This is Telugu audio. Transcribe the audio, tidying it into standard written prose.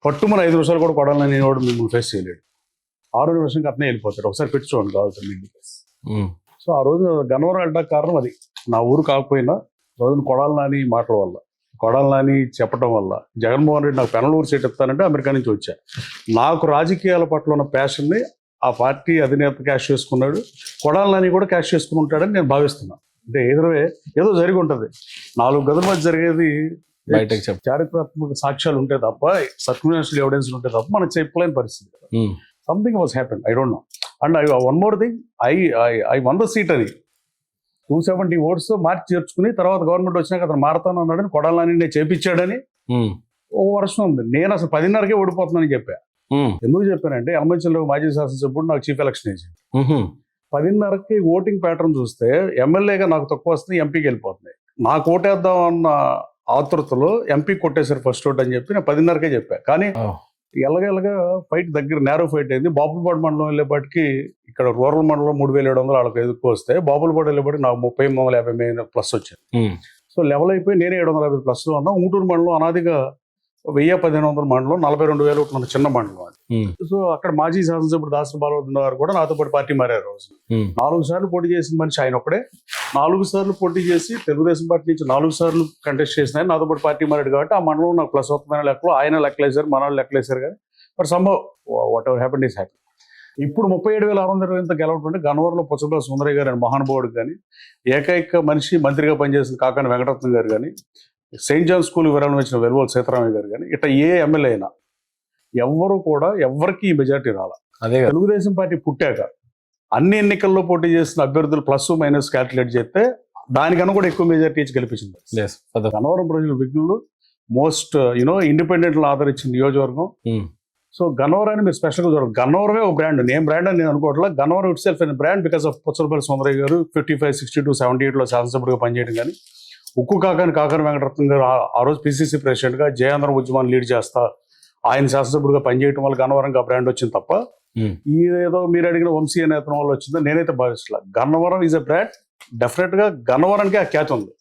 పట్టుమని 5 నిమిషాలు కూడా కొడాలని వాడు మిమ్మల్ని ఫేస్ చేయలేడు. 6 నిమిషంకి అతనే వెళ్ళిపోతాడు. ఒకసారి పెట్టి చూడండి కావాల్సింది మీకు. సో ఆ రోజు గన్నవరం వెళ్ళడానికి కారణం అది. నా ఊరు కాకపోయినా రోజున కొడాలి నాని మాటల వల్ల, కొడాలి నాని చెప్పడం వల్ల, జగన్మోహన్ రెడ్డి నాకు పెనలూరు సీట్ ఇస్తానంటే అమెరికా నుంచి వచ్చా. నాకు రాజకీయాల పట్ల ఉన్న ప్యాషన్ని ఆ పార్టీ అధినేత క్యాష్ చేసుకున్నాడు, కొడాలి నాని కూడా క్యాష్ చేసుకుని ఉంటాడని నేను భావిస్తున్నాను. అంటే ఏదో జరిగి ఉంటుంది. 4 గదుల మధ్య జరిగేది బయటకు చారిత్రాత్మక సాక్ష్యాలు ఉంటే తప్ప, సర్క్యులేషనల్ ఎవిడెన్స్ ఉంటే తప్ప మనం చెప్పలేని పరిస్థితి. Something was happen, I don't know. And one more thing, I one the seat అని 270 ఓట్స్ మార్చి చేర్చుకుని తర్వాత గవర్నమెంట్ వచ్చినాక అతను మారతాను అన్నాడని, కొడాలని నేను చేపించాడని ఓ వర్షం ఉంది. నేను అసలు 10:30కే ఓడిపోతున్నానని చెప్పా. ఎందుకు చెప్పానంటే ఎలమంచిలో మాజీ శాసనసభ్యుడు నాకు చీఫ్ ఎలక్షన్ ఏజెంట్. 10:30కి ఓటింగ్ ప్యాటర్న్ చూస్తే ఎమ్మెల్యేగా నాకు తక్కువ వస్తుంది, ఎంపీకి వెళ్ళిపోతుంది. నాకు ఓటేద్దాం అన్న ఆతృతలో ఎంపీ కొట్టేశారు ఫస్ట్ ఓట్ అని చెప్పి నేను 10:30కే చెప్పా. కానీ ఎలాగెలగా ఫైట్ దగ్గర నేరో ఫైట్ అయింది. బాపులపాడు మండలం వెళ్ళేపాటికి ఇక్కడ రూరల్ మండలం 3,700 వాళ్ళకి ఎక్కువ వస్తే, బాపులపాడు వెళ్ళేపాటికి నాకు 30,50 ప్లస్ వచ్చాయి. సో లెవెల్ అయిపోయి నేనే 750 ప్లస్లో ఉన్నా. ఉంటూరు మండలం అనాదిగా 1,000-1,500 మండలం, 42,000 ఓట్లు ఉన్న చిన్న మండలం అది. సో అక్కడ మాజీ శాసనసభ్యుడు దాసరి బాలవర్ధన్ గారు కూడా నాతో పాటు పార్టీ మారారు. రోజు 4 సార్లు పోటీ చేసిన మనిషి ఆయన ఒకడే. 4 సార్లు పోటీ చేసి తెలుగుదేశం పార్టీ నుంచి 4 సార్లు కంటెస్ట్ చేసిన ఆయన నాతో పాటు పార్టీ మారాడు. కాబట్టి ఆ మండలం నాకు ప్లస్ అవుతుందనే లెక్కలో ఆయన లెక్కలేశారు, మన వాళ్ళు లెక్కలేశారు. కానీ బట్ సంభవ్ whatever happened is happy. ఇప్పుడు 37,620 గెలవడం గన్నవరంలో పుచ్చపల్లి సుందరయ్య గారు అని మహానుభావుడు కానీ, ఏకైక మనిషి మంత్రిగా పనిచేసిన కాకాని వెంకటరత్నం గారు కానీ, సెయింట్ జాన్ స్కూల్ విరాళం ఇచ్చిన వెలువోలు సీతారామయ్య గారు కానీ, ఇట్లా ఏ ఎమ్మెల్యే అయినా ఎవ్వరూ కూడా ఎవరికి ఈ మెజార్టీ రాల. అదే తెలుగుదేశం పార్టీ పుట్టాక అన్ని ఎన్నికల్లో పోటీ చేసిన అభ్యర్థులు ప్లస్ మైనస్ క్యాల్కులేట్ చేస్తే దానికన్నా కూడా ఎక్కువ మెజార్టీ ఇచ్చి గెలిపించింది. గన్నవరం ప్రజలు విఘ్నులు మోస్ట్ ఇండిపెండెంట్ ఆదరించిన నియోజకవర్గం. సో గన్నవరాన్ని మీరు స్పెషల్గా చూడాలి. గన్నవరమే ఒక బ్రాండ్, నేమ్ బ్రాండ్ అని నేను అనుకోవట్లేదు. Gannavaram it self brand because of Puchalapalli Sundarayya గారు 55, 62, 78లో శాసనసభ్యుడిగా పనిచేయడం కానీ, ఉక్కు కాకాని వెంకటరత్నం గారు ఆ రోజు పిసిసి ప్రెసిడెంట్గా జయాంధ్ర ఉద్యమాన్ని లీడ్ చేస్తా ఆయన శాసనసభ్యుడిగా పనిచేయడం వల్ల గన్నవరంగా బ్రాండ్ వచ్చింది తప్ప ఏదో మీరు అడిగిన వంశీయ నేతనం వల్ల వచ్చిందో నేనైతే భావిస్తలే. Gannavaram is a brand. డెఫినెట్గా గన్నవరానికి ఆ ఖ్యాతి ఉంది.